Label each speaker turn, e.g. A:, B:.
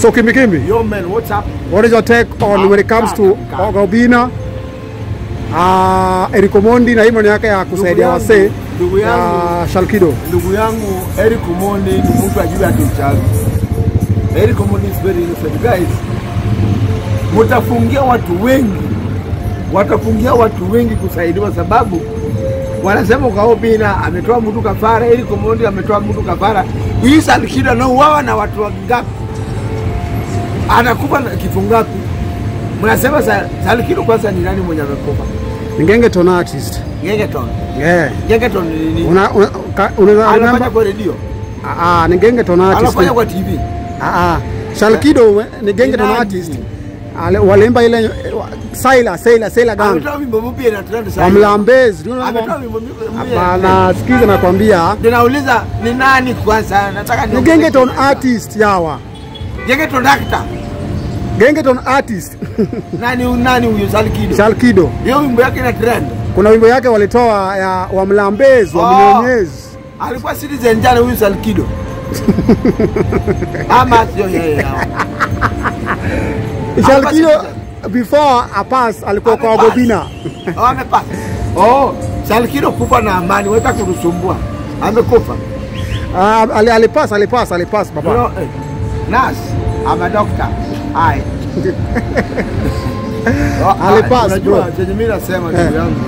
A: So Kimbi,
B: Yo man, what's up?
A: what is your take on when it comes to Obinna, Eric Omondi na hii maneno yake ya kusaidia wasee ya Shalkido?
B: Ndugu yangu Eric Omondi ni mtu ajui atuchazi. Eric Omondi is very innocent guys. Mtafungia watu wengi kusaidiwa sababu wanasema kwa Obinna ametoa mtu kafara, Eric Omondi ametoa mtu kafara. Hii Shalkido na uwawa na watu wangapi? Anakufa kifo ngapi? Mnasema Shalkido kwanza ni nani mwenye amekufa?
A: Gengeton artist.
B: Gengeton.
A: Yeah.
B: Gengeton ni nini?
A: Unafanya
B: kwa radio?
A: Ni Gengeton artist.
B: Anafanya kwa TV?
A: Shalkido ni Gengeton artist. Walimba ile Sailor gang.
B: Ametoa wimbo mpya na trend sana.
A: Wamlambezi.
B: Ametoa wimbo mpya.
A: Hapana, sikiza nakwambia.
B: Ninauliza ni nani kwanza? Nataka
A: ni Gengeton artist yawa.
B: Gengeton actor.
A: Gengeton artist.
B: Nani huyo Shalkido?
A: Shalkido.
B: Hiyo wimbo yake na trend.
A: Kuna wimbo yake walitoa ya Wamlambezi, Wamnyonyezi.
B: Alikuwa citizen jana huyo Shalkido. Ama sio yeye.
A: Shalkido before a pass alikuwa kwa Obinna.
B: Amepass. Shalkido kufa na amani, wewe utakusumbua. Amekufa.
A: Alipass baba.
B: You know, nurse, I'm a doctor.
A: Alipass bro.
B: Unajua chenye mimi nasema ndugu yangu.